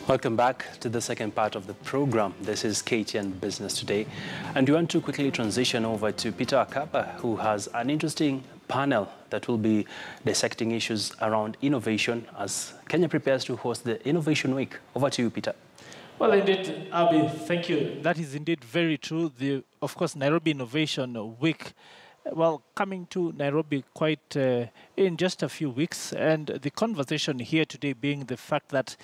Welcome back to the second part of the program. This is KTN Business Today. And we want to quickly transition over to Peter Akapa, who has an interesting panel that will be dissecting issues around innovation as Kenya prepares to host the Innovation Week. Over to you, Peter. Well, indeed, Abi, thank you. That is indeed very true. Of course, Nairobi Innovation Week, well, coming to Nairobi quite in just a few weeks. And the conversation here today being the fact that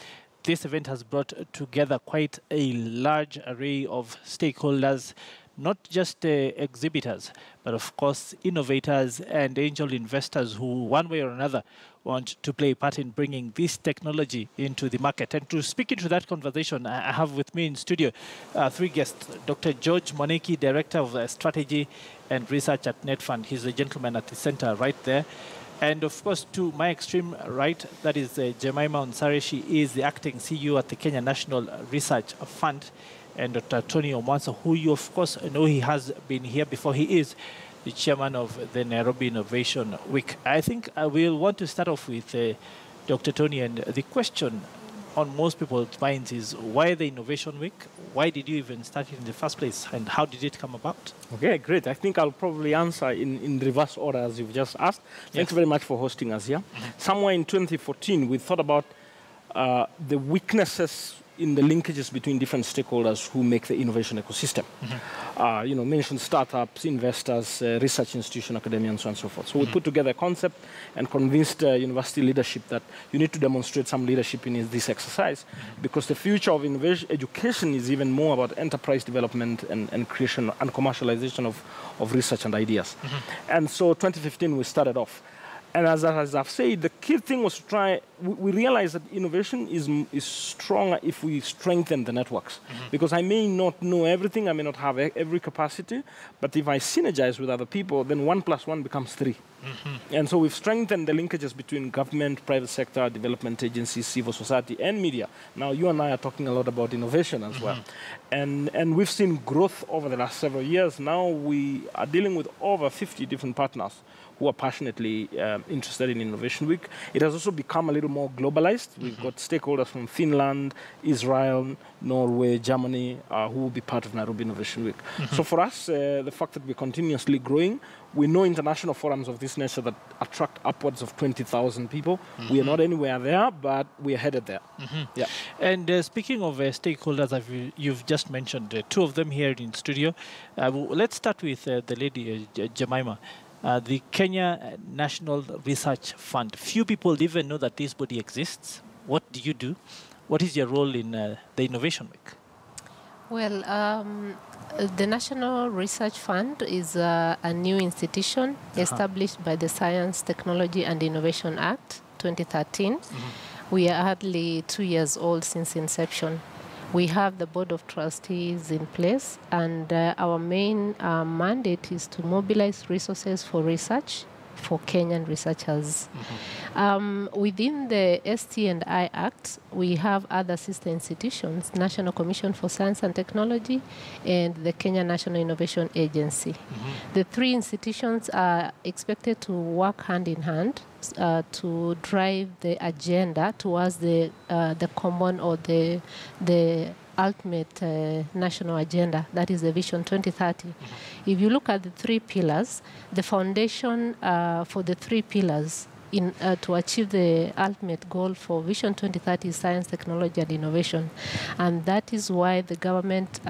this event has brought together quite a large array of stakeholders, not just exhibitors, but of course innovators and angel investors who, one way or another, want to play a part in bringing this technology into the market. And to speak into that conversation, I have with me in studio three guests. Dr. George Moneki, Director of Strategy and Research at NetFund. He's the gentleman at the center right there. And of course, to my extreme right, that is Jemima Onsare. She is the acting CEO at the Kenya National Research Fund. And Dr. Tony Omwansa, who you of course know, he has been here before. He is the chairman of the Nairobi Innovation Week. I think I will want to start off with Dr. Tony, and the question on most people's minds is, why the Innovation Week? Why did you even start it in the first place, and how did it come about? Okay, great. I think I'll probably answer in reverse order as you've just asked. Thanks very much for hosting us here. Somewhere in 2014, we thought about the weaknesses in the linkages between different stakeholders who make the innovation ecosystem. Mentioned startups, investors, research institution, academia, and so on and so forth. So we put together a concept and convinced university leadership that you need to demonstrate some leadership in this exercise, because the future of innovation education is even more about enterprise development and creation and commercialization of research and ideas. And so 2015, we started off. And as I've said, the key thing was to try, we realized that innovation is stronger if we strengthen the networks. Because I may not know everything, I may not have every capacity, but if I synergize with other people, then 1 + 1 becomes 3. And so we've strengthened the linkages between government, private sector, development agencies, civil society, and media. Now, you and I are talking a lot about innovation as well. And we've seen growth over the last several years. Now we are dealing with over 50 different partners who are passionately interested in Innovation Week. It has also become a little more globalized. We've got stakeholders from Finland, Israel, Norway, Germany, who will be part of Nairobi Innovation Week. So for us, the fact that we're continuously growing, we know international forums of this nature that attract upwards of 20,000 people. We are not anywhere there, but we are headed there. Yeah. And speaking of stakeholders, you've just mentioned two of them here in studio. Let's start with the lady, Jemima. The Kenya National Research Fund. Few people even know that this body exists. What do you do? What is your role in the Innovation Week? Well, the National Research Fund is a new institution established by the Science, Technology and Innovation Act 2013. We are hardly 2 years old since inception. We have the Board of Trustees in place, and our main mandate is to mobilize resources for research for Kenyan researchers. Within the ST&I Act, we have other sister institutions, National Commission for Science and Technology and the Kenya National Innovation Agency. The three institutions are expected to work hand in hand to drive the agenda towards the common or the ultimate national agenda, that is the Vision 2030. If you look at the 3 pillars, the foundation for the 3 pillars to achieve the ultimate goal for Vision 2030 is science, technology, and innovation. And that is why the government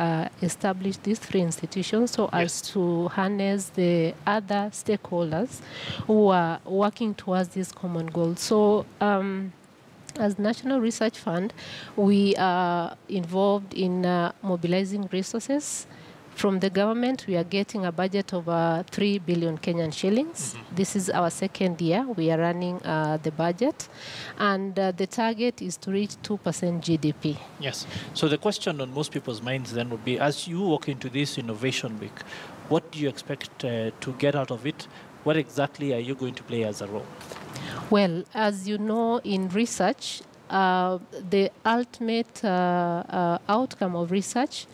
established these 3 institutions so as to harness the other stakeholders who are working towards this common goal. So, as National Research Fund, we are involved in mobilizing resources. From the government, we are getting a budget of 3 billion Kenyan shillings. This is our 2nd year. We are running the budget. And the target is to reach 2% GDP. Yes. So the question on most people's minds then would be, as you walk into this Innovation Week, what do you expect to get out of it? What exactly are you going to play as a role? Well, as you know, in research, the ultimate outcome of research,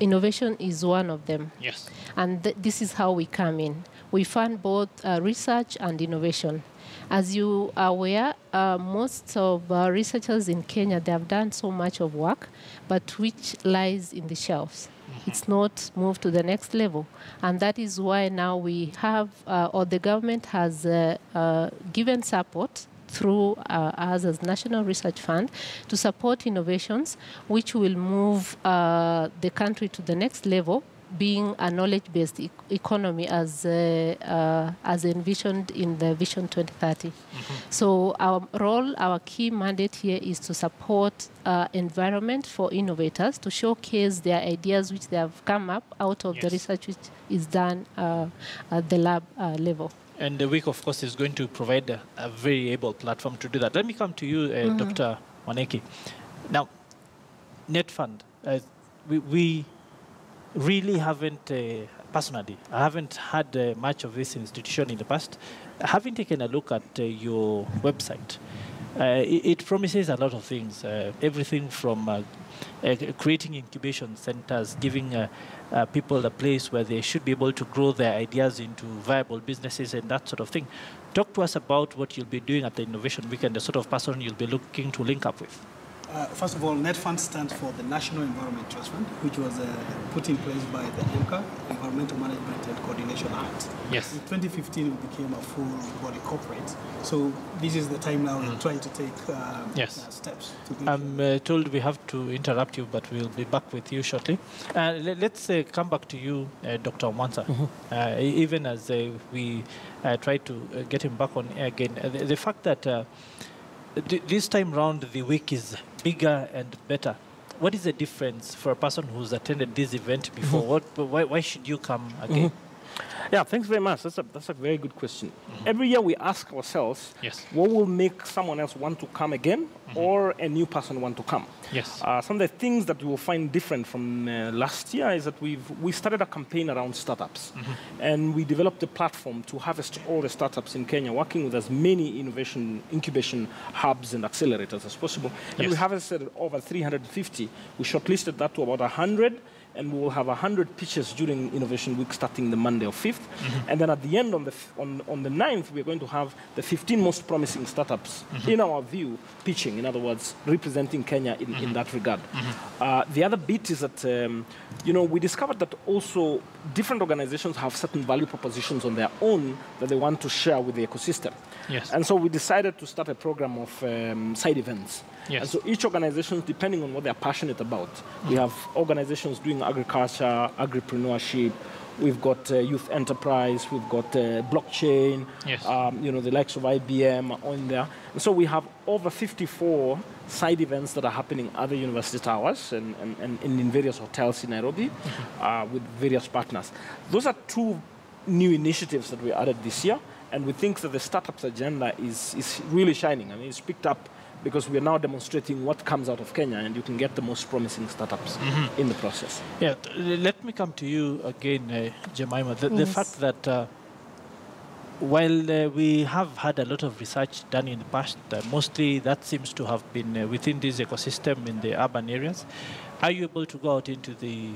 innovation is one of them. Yes. And this is how we come in. We fund both research and innovation. As you are aware, most of researchers in Kenya, they have done so much of work, but which lies in the shelves. It's not moved to the next level. And that is why now we have, or the government has given support through us as National Research Fund to support innovations which will move the country to the next level, being a knowledge-based economy as envisioned in the Vision 2030. So our role, our key mandate here is to support environment for innovators to showcase their ideas which they have come up out of the research which is done at the lab level. And the week, of course, is going to provide a very able platform to do that. Let me come to you, Dr. Waneki. Now, NetFund, we really haven't, personally, I haven't had much of this institution in the past. Having taken a look at your website, it promises a lot of things, everything from creating incubation centers, giving people a place where they should be able to grow their ideas into viable businesses and that sort of thing. Talk to us about what you'll be doing at the Innovation Week and the sort of person you'll be looking to link up with. First of all, NetFund stands for the National Environment Trust Fund, which was put in place by the EMCA, Environmental Management and Coordination Act. Yes. In 2015, we became a full body corporate. So this is the time now we're trying to take steps. I'm told we have to interrupt you, but we'll be back with you shortly. Let's come back to you, Dr. Mwansa. Even as we try to get him back on air again, the fact that this time round the week is bigger and better. What is the difference for a person who's attended this event before? Why should you come again? Yeah, thanks very much. That's a very good question. Every year we ask ourselves, what will make someone else want to come again or a new person want to come? Yes. Some of the things that you will find different from last year is that we started a campaign around startups. And we developed a platform to harvest all the startups in Kenya, working with as many innovation incubation hubs and accelerators as possible. And we harvested over 350. We shortlisted that to about 100. And we will have 100 pitches during Innovation Week starting the Monday of 5th. And then at the end, on the 9th, we're going to have the 15 most promising startups, in our view, pitching, in other words, representing Kenya in that regard. The other bit is that, we discovered that also different organizations have certain value propositions on their own that they want to share with the ecosystem. Yes. And so we decided to start a program of side events. Yes. And so each organization, depending on what they're passionate about, we have organizations doing agriculture, agripreneurship, we've got youth enterprise, we've got blockchain, the likes of IBM on there. And so we have over 54 side events that are happening at the university towers and in various hotels in Nairobi with various partners. Those are two new initiatives that we added this year, and we think that the startups agenda is really shining. I mean, it's picked up because we are now demonstrating what comes out of Kenya, and you can get the most promising startups in the process. Yeah, let me come to you again, Jemima. The fact that while we have had a lot of research done in the past, mostly that seems to have been within this ecosystem in the urban areas, are you able to go out into the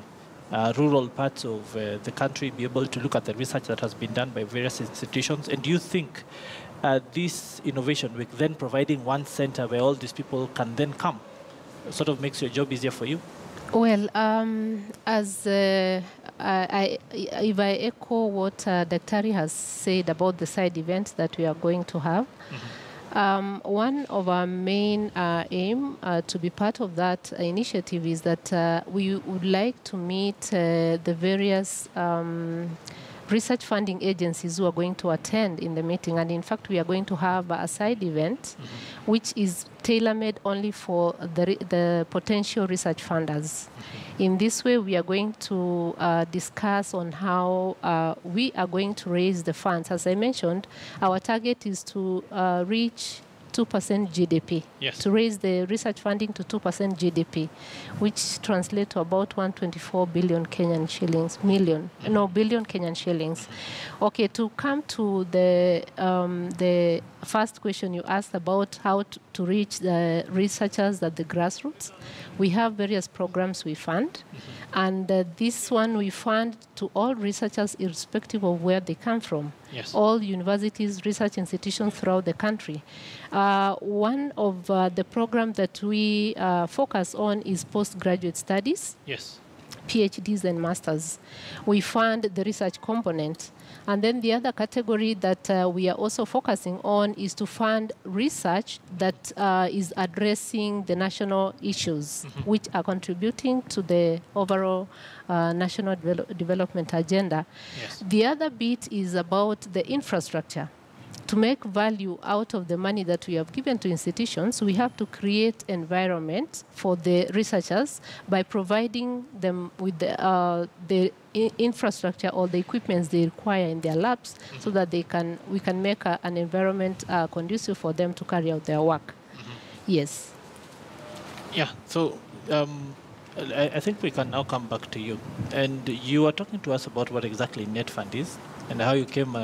rural parts of the country, be able to look at the research that has been done by various institutions? And do you think this Innovation Week, then providing one center where all these people can then come, sort of makes your job easier for you? Well, if I echo what Daktari has said about the side events that we are going to have, one of our main aim to be part of that initiative is that we would like to meet the various research funding agencies who are going to attend in the meeting. And in fact, we are going to have a side event which is tailor-made only for the potential research funders. In this way, we are going to discuss on how we are going to raise the funds. As I mentioned, our target is to reach 2% GDP, to raise the research funding to 2% GDP, which translates to about 124 billion Kenyan shillings, billion Kenyan shillings. Okay, to come to the first question you asked about how to reach the researchers at the grassroots. We have various programs we fund, and this one we fund to all researchers irrespective of where they come from. Yes. All universities, research institutions throughout the country. One of the programs that we focus on is postgraduate studies. Yes. PhDs and masters. We fund the research component. And then the other category that we are also focusing on is to fund research that is addressing the national issues, which are contributing to the overall national development agenda. Yes. The other bit is about the infrastructure. To make value out of the money that we have given to institutions, we have to create environment for the researchers by providing them with the infrastructure or the equipment they require in their labs, so that we can make an environment conducive for them to carry out their work. Yes. Yeah. So I think we can now come back to you. And you are talking to us about what exactly NetFund is, and how you came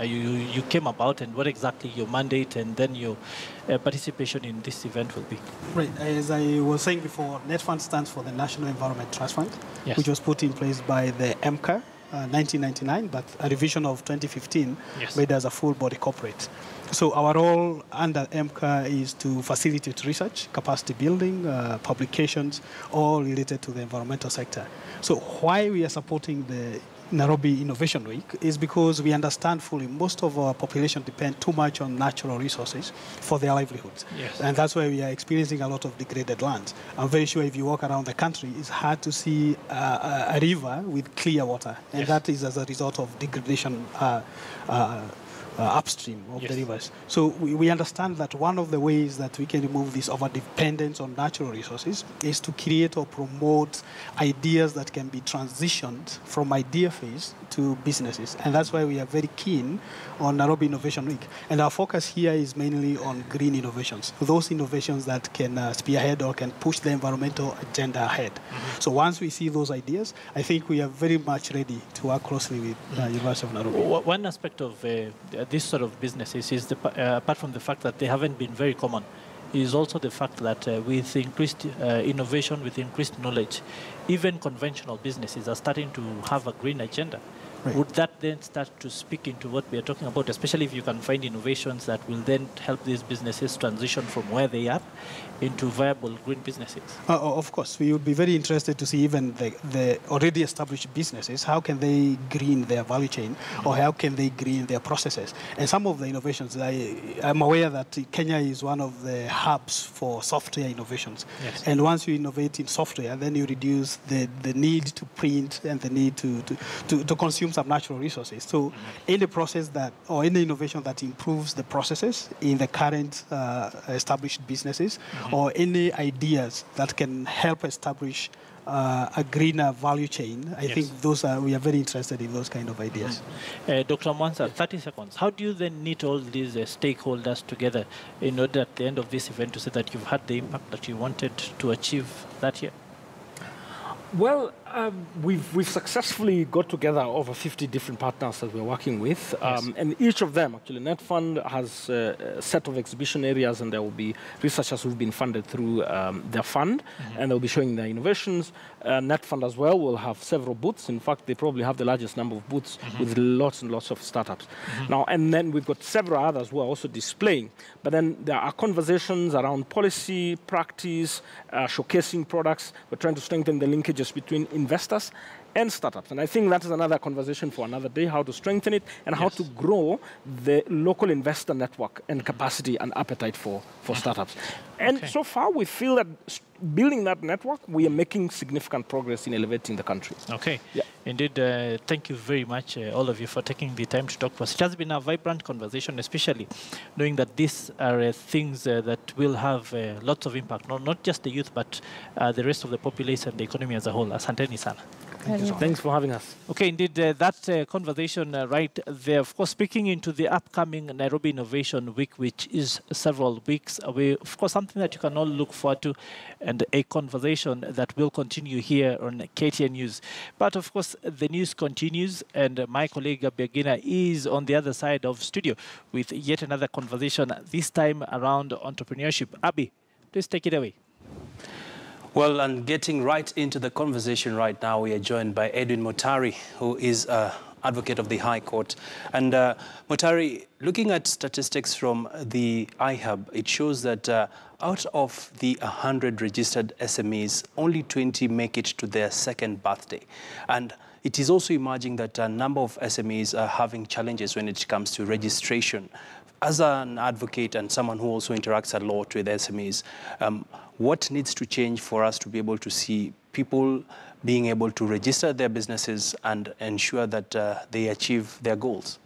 you came about, and what exactly your mandate and then your participation in this event will be. Right. As I was saying before, NetFund stands for the National Environment Trust Fund, Yes. which was put in place by the MCA 1999, but a revision of 2015 Yes. made us a full body corporate. So our role under MCA is to facilitate research, capacity building, publications, all related to the environmental sector. So why we are supporting the Nairobi Innovation Week is because we understand fully most of our population depend too much on natural resources for their livelihoods. Yes. And that's why we are experiencing a lot of degraded lands. I'm very sure if you walk around the country, it's hard to see a river with clear water. And Yes. that is as a result of degradation upstream of Yes. the rivers. So we understand that one of the ways that we can remove this over-dependence on natural resources is to create or promote ideas that can be transitioned from idea phase to businesses. And that's why we are very keen on Nairobi Innovation Week. And our focus here is mainly on green innovations, those innovations that can spearhead or can push the environmental agenda ahead. So once we see those ideas, I think we are very much ready to work closely with University of Nairobi. One aspect of this sort of businesses is, apart from the fact that they haven't been very common, is also the fact that with increased innovation, with increased knowledge, even conventional businesses are starting to have a green agenda. Right. Would that then start to speak into what we are talking about, especially if you can find innovations that will then help these businesses transition from where they are into viable green businesses? Of course, we would be very interested to see even the already established businesses, how can they green their value chain, or how can they green their processes. And some of the innovations, I'm aware that Kenya is one of the hubs for software innovations. Yes. And once you innovate in software, then you reduce the need to print and the need to consume some natural resources. So any process that, or any innovation that improves the processes in the current established businesses, or any ideas that can help establish a greener value chain, I think we are very interested in those kind of ideas. Dr. Mwansa, 30 seconds. How do you then knit all these stakeholders together in order at the end of this event to say that you've had the impact that you wanted to achieve that year? Well, we've successfully got together over 50 different partners that we're working with, and each of them, actually, NetFund has a set of exhibition areas, and there will be researchers who've been funded through their fund, and they'll be showing their innovations. NetFund as well will have several booths. In fact, they probably have the largest number of booths with lots and lots of startups. Now, and then we've got several others who are also displaying. But then there are conversations around policy, practice, showcasing products. We're trying to strengthen the linkages between investors and startups. And I think that is another conversation for another day, how to strengthen it and how to grow the local investor network and capacity and appetite for startups. And so far, we feel that building that network, we are making significant progress in elevating the country. Okay. Yeah. Indeed, thank you very much, all of you, for taking the time to talk to us. It has been a vibrant conversation, especially knowing that these are things that will have lots of impact, not just the youth, but the rest of the population, the economy as a whole. Asanteni sana. Thank you so much. Thanks for having us. Okay, indeed, that conversation right there, of course, speaking into the upcoming Nairobi Innovation Week, which is several weeks away, of course, something that you can all look forward to, and a conversation that will continue here on KTN News. But, of course, the news continues, and my colleague Begina is on the other side of studio with yet another conversation, this time around entrepreneurship. Abby, please take it away. Well, and getting right into the conversation right now, we are joined by Edwin Motari, who is an advocate of the High Court. And Motari, looking at statistics from the iHub, it shows that out of the 100 registered SMEs, only 20 make it to their second birthday. And it is also emerging that a number of SMEs are having challenges when it comes to registration. As an advocate and someone who also interacts a lot with SMEs, what needs to change for us to be able to see people being able to register their businesses and ensure that they achieve their goals?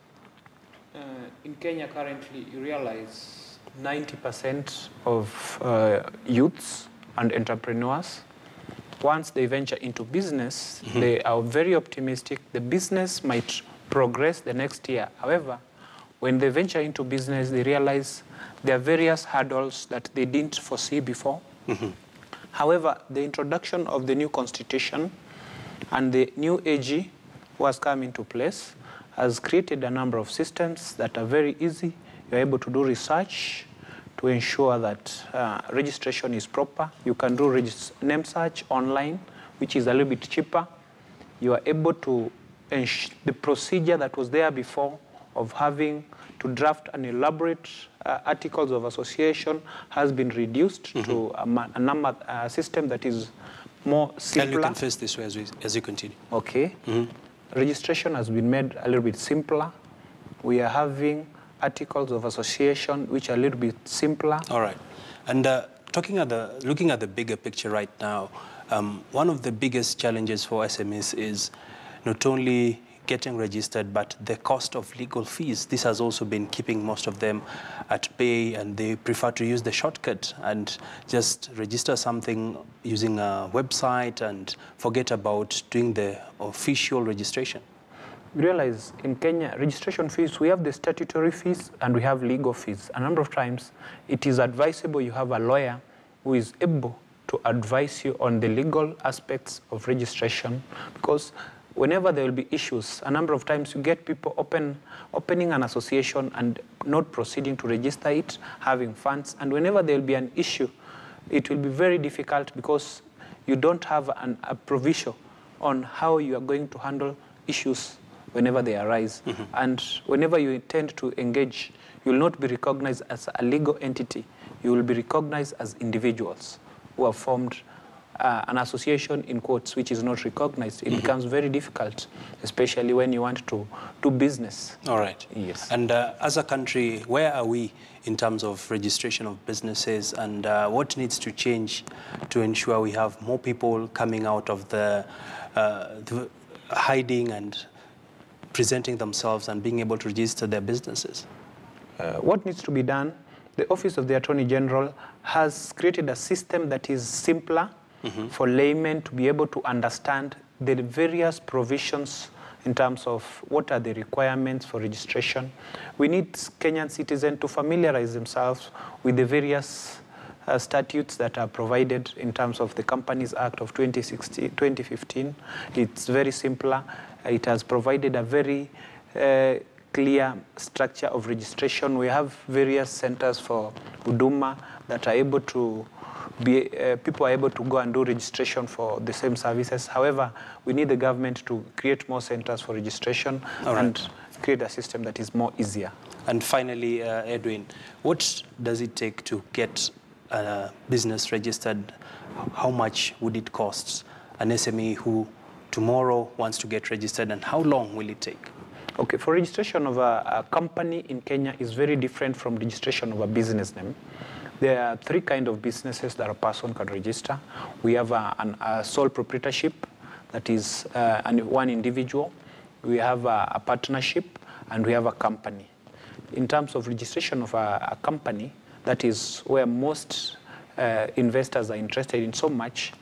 In Kenya currently, you realize 90% of youths and entrepreneurs, once they venture into business, they are very optimistic. The business might progress the next year. However, when they venture into business, they realize there are various hurdles that they didn't foresee before. However, the introduction of the new constitution and the new AG who has come into place has created a number of systems that are very easy. You're able to do research to ensure that registration is proper. You can do name search online, which is a little bit cheaper. You are able to the procedure that was there before of having to draft an elaborate articles of association has been reduced to a system that is more simpler. And you can face this way as you continue. Okay. Registration has been made a little bit simpler. We are having articles of association which are a little bit simpler. All right. And looking at the bigger picture right now, one of the biggest challenges for SMEs is not only getting registered, but the cost of legal fees. This has also been keeping most of them at bay, and they prefer to use the shortcut and just register something using a website and forget about doing the official registration. We realize in Kenya, registration fees, we have the statutory fees and we have legal fees. A number of times, it is advisable you have a lawyer who is able to advise you on the legal aspects of registration, because whenever there will be issues, a number of times you get people opening an association and not proceeding to register it, having funds. And whenever there will be an issue, it will be very difficult because you don't have a provision on how you are going to handle issues whenever they arise. And whenever you intend to engage, you will not be recognized as a legal entity. You will be recognized as individuals who have formed an association in quotes which is not recognized. It becomes very difficult, especially when you want to do business. All right. Yes. And as a country, where are we in terms of registration of businesses, and what needs to change to ensure we have more people coming out of the hiding and presenting themselves and being able to register their businesses? What needs to be done? The Office of the Attorney General has created a system that is simpler for laymen to be able to understand the various provisions in terms of what are the requirements for registration. We need Kenyan citizens to familiarize themselves with the various statutes that are provided in terms of the Companies Act of 2015. It's very simpler. It has provided a very clear structure of registration. We have various centers for Huduma that are able to people are able to go and do registration for the same services. However, we need the government to create more centers for registration and create a system that is more easier. And finally, Edwin, what does it take to get a business registered? How much would it cost an SME who tomorrow wants to get registered, and how long will it take? Okay, for registration of a company in Kenya is very different from registration of a business name. There are three kinds of businesses that a person can register. We have a sole proprietorship, that is one individual. We have a partnership, and we have a company. In terms of registration of a company, that is where most investors are interested in so much.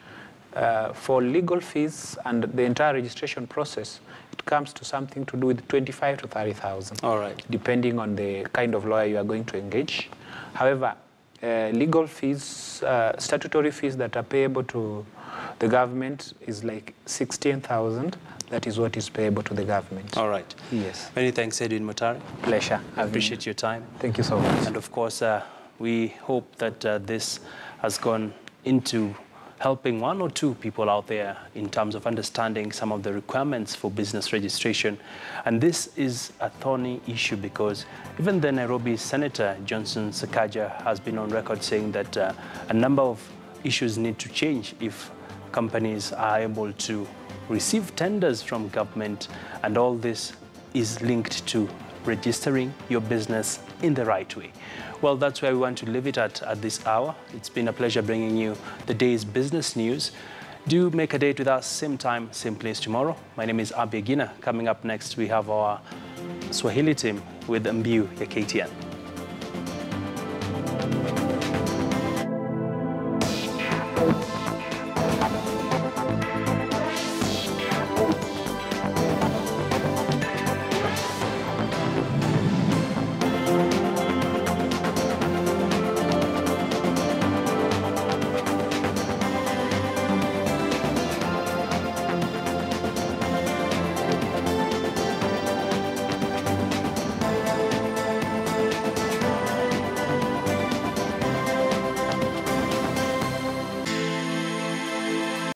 For legal fees and the entire registration process, it comes to something to do with 25 to 30,000. All right. Depending on the kind of lawyer you are going to engage. However, legal fees, statutory fees that are payable to the government is like 16,000. That is what is payable to the government. All right. Yes. Many thanks, Edwin Mutari. Pleasure. I appreciate your time. Thank you so much. And of course, we hope that this has gone into helping one or two people out there in terms of understanding some of the requirements for business registration. And this is a thorny issue because even the Nairobi Senator, Johnson Sakaja, has been on record saying that a number of issues need to change if companies are able to receive tenders from government, and all this is linked to registering your business in the right way. Well, that's where we want to leave it at this hour. It's been a pleasure bringing you the day's business news. Do make a date with us, same time, same place tomorrow. My name is Abby Gina. Coming up next, we have our Swahili team with Mbiu ya KTN.